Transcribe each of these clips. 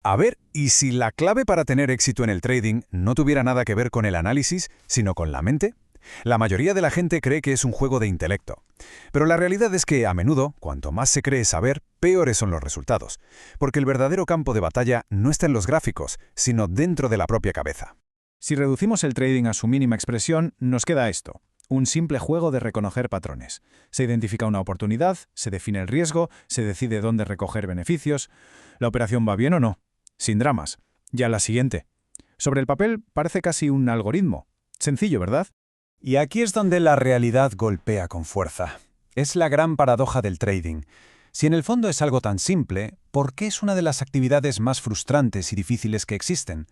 A ver, ¿y si la clave para tener éxito en el trading no tuviera nada que ver con el análisis, sino con la mente? La mayoría de la gente cree que es un juego de intelecto. Pero la realidad es que, a menudo, cuanto más se cree saber, peores son los resultados. Porque el verdadero campo de batalla no está en los gráficos, sino dentro de la propia cabeza. Si reducimos el trading a su mínima expresión, nos queda esto. Un simple juego de reconocer patrones. Se identifica una oportunidad, se define el riesgo, se decide dónde recoger beneficios. ¿La operación va bien o no? Sin dramas. Ya la siguiente. Sobre el papel parece casi un algoritmo. Sencillo, ¿verdad? Y aquí es donde la realidad golpea con fuerza. Es la gran paradoja del trading. Si en el fondo es algo tan simple, ¿por qué es una de las actividades más frustrantes y difíciles que existen?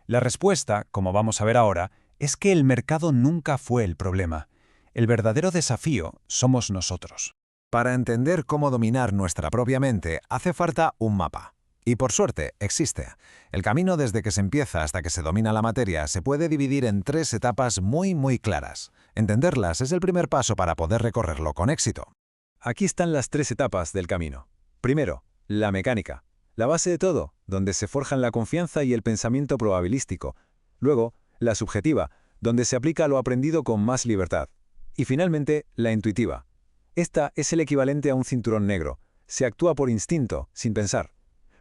La respuesta, como vamos a ver ahora, es que el mercado nunca fue el problema. El verdadero desafío somos nosotros. Para entender cómo dominar nuestra propia mente, hace falta un mapa. Y por suerte, existe. El camino desde que se empieza hasta que se domina la materia se puede dividir en 3 etapas muy claras. Entenderlas es el primer paso para poder recorrerlo con éxito. Aquí están las 3 etapas del camino. Primero, la mecánica. La base de todo, donde se forjan la confianza y el pensamiento probabilístico. Luego, la subjetiva, donde se aplica lo aprendido con más libertad. Y finalmente, la intuitiva. Esta es el equivalente a un cinturón negro. Se actúa por instinto, sin pensar.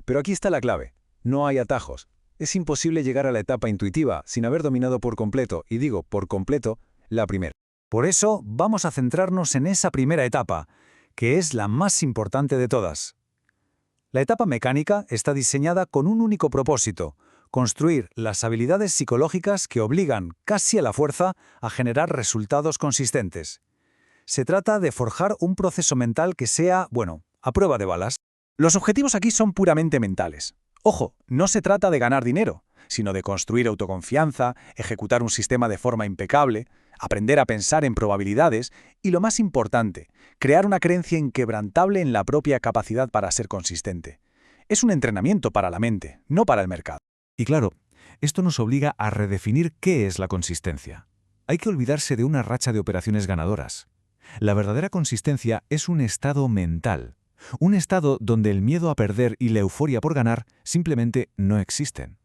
Pero aquí está la clave. No hay atajos. Es imposible llegar a la etapa intuitiva sin haber dominado por completo, y digo por completo, la primera. Por eso vamos a centrarnos en esa primera etapa, que es la más importante de todas. La etapa mecánica está diseñada con un único propósito: construir las habilidades psicológicas que obligan, casi a la fuerza, a generar resultados consistentes. Se trata de forjar un proceso mental que sea, a prueba de balas. Los objetivos aquí son puramente mentales. Ojo, no se trata de ganar dinero, sino de construir autoconfianza, ejecutar un sistema de forma impecable, aprender a pensar en probabilidades y, lo más importante, crear una creencia inquebrantable en la propia capacidad para ser consistente. Es un entrenamiento para la mente, no para el mercado. Y claro, esto nos obliga a redefinir qué es la consistencia. Hay que olvidarse de una racha de operaciones ganadoras. La verdadera consistencia es un estado mental. Un estado donde el miedo a perder y la euforia por ganar simplemente no existen.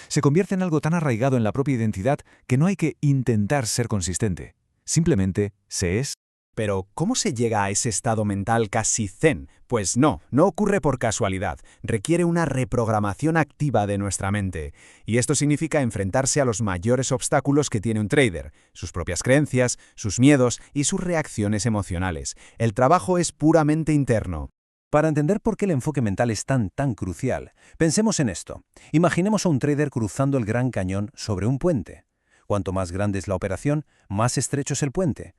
Se convierte en algo tan arraigado en la propia identidad que no hay que intentar ser consistente. Simplemente se es. Pero, ¿cómo se llega a ese estado mental casi zen? Pues no ocurre por casualidad. Requiere una reprogramación activa de nuestra mente. Y esto significa enfrentarse a los mayores obstáculos que tiene un trader: sus propias creencias, sus miedos y sus reacciones emocionales. El trabajo es puramente interno. Para entender por qué el enfoque mental es tan crucial, pensemos en esto. Imaginemos a un trader cruzando el Gran Cañón sobre un puente. Cuanto más grande es la operación, más estrecho es el puente.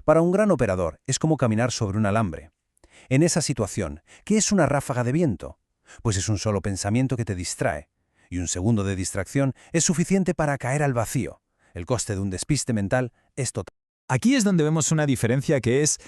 Para un gran operador es como caminar sobre un alambre. En esa situación, ¿qué es una ráfaga de viento? Pues es un solo pensamiento que te distrae. Y un segundo de distracción es suficiente para caer al vacío. El coste de un despiste mental es total. Aquí es donde vemos una diferencia que es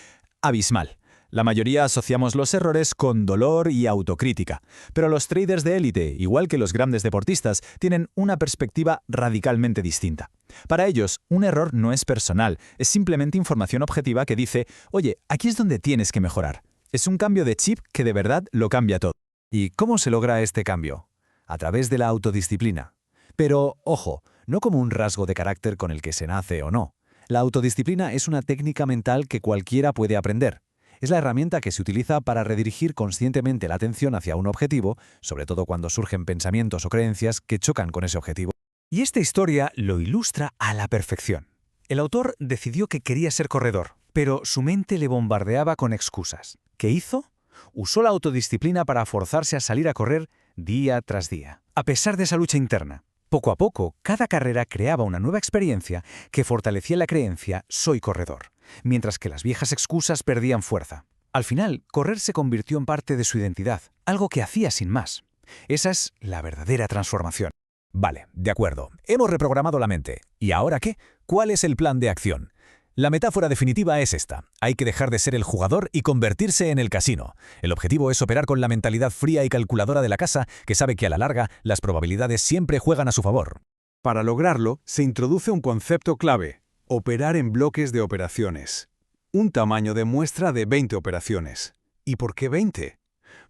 abismal. La mayoría asociamos los errores con dolor y autocrítica, pero los traders de élite, igual que los grandes deportistas, tienen una perspectiva radicalmente distinta. Para ellos, un error no es personal, es simplemente información objetiva que dice: oye, aquí es donde tienes que mejorar. Es un cambio de chip que de verdad lo cambia todo. ¿Y cómo se logra este cambio? A través de la autodisciplina. Pero, ojo, no como un rasgo de carácter con el que se nace o no. La autodisciplina es una técnica mental que cualquiera puede aprender. Es la herramienta que se utiliza para redirigir conscientemente la atención hacia un objetivo, sobre todo cuando surgen pensamientos o creencias que chocan con ese objetivo. Y esta historia lo ilustra a la perfección. El autor decidió que quería ser corredor, pero su mente le bombardeaba con excusas. ¿Qué hizo? Usó la autodisciplina para forzarse a salir a correr día tras día, a pesar de esa lucha interna. Poco a poco, cada carrera creaba una nueva experiencia que fortalecía la creencia «soy corredor», mientras que las viejas excusas perdían fuerza. Al final, correr se convirtió en parte de su identidad, algo que hacía sin más. Esa es la verdadera transformación. Vale, de acuerdo. Hemos reprogramado la mente. ¿Y ahora qué? ¿Cuál es el plan de acción? La metáfora definitiva es esta. Hay que dejar de ser el jugador y convertirse en el casino. El objetivo es operar con la mentalidad fría y calculadora de la casa, que sabe que a la larga las probabilidades siempre juegan a su favor. Para lograrlo, se introduce un concepto clave: operar en bloques de operaciones. Un tamaño de muestra de 20 operaciones. ¿Y por qué 20?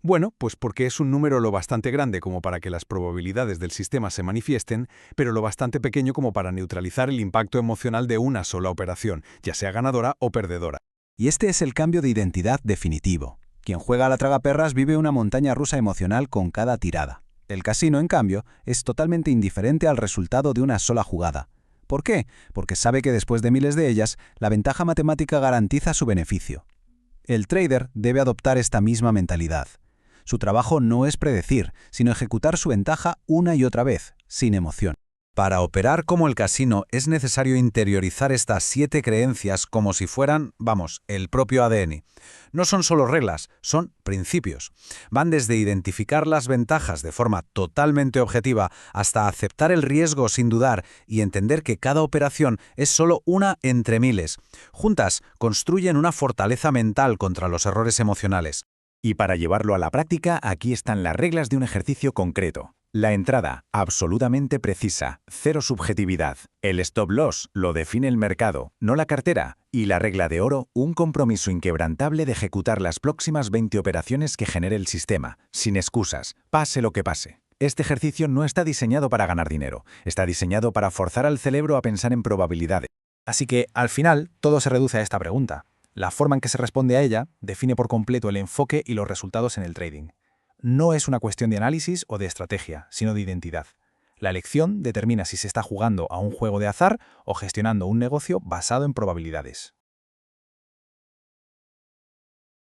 Bueno, pues porque es un número lo bastante grande como para que las probabilidades del sistema se manifiesten, pero lo bastante pequeño como para neutralizar el impacto emocional de una sola operación, ya sea ganadora o perdedora. Y este es el cambio de identidad definitivo. Quien juega a la tragaperras vive una montaña rusa emocional con cada tirada. El casino, en cambio, es totalmente indiferente al resultado de una sola jugada. ¿Por qué? Porque sabe que después de miles de ellas, la ventaja matemática garantiza su beneficio. El trader debe adoptar esta misma mentalidad. Su trabajo no es predecir, sino ejecutar su ventaja una y otra vez, sin emoción. Para operar como el casino es necesario interiorizar estas 7 creencias como si fueran, el propio ADN. No son solo reglas, son principios. Van desde identificar las ventajas de forma totalmente objetiva hasta aceptar el riesgo sin dudar y entender que cada operación es solo una entre miles. Juntas construyen una fortaleza mental contra los errores emocionales. Y para llevarlo a la práctica, aquí están las reglas de un ejercicio concreto. La entrada, absolutamente precisa, cero subjetividad. El stop loss lo define el mercado, no la cartera. Y la regla de oro, un compromiso inquebrantable de ejecutar las próximas 20 operaciones que genere el sistema, sin excusas, pase lo que pase. Este ejercicio no está diseñado para ganar dinero, está diseñado para forzar al cerebro a pensar en probabilidades. Así que, al final, todo se reduce a esta pregunta. La forma en que se responde a ella define por completo el enfoque y los resultados en el trading. No es una cuestión de análisis o de estrategia, sino de identidad. La elección determina si se está jugando a un juego de azar o gestionando un negocio basado en probabilidades.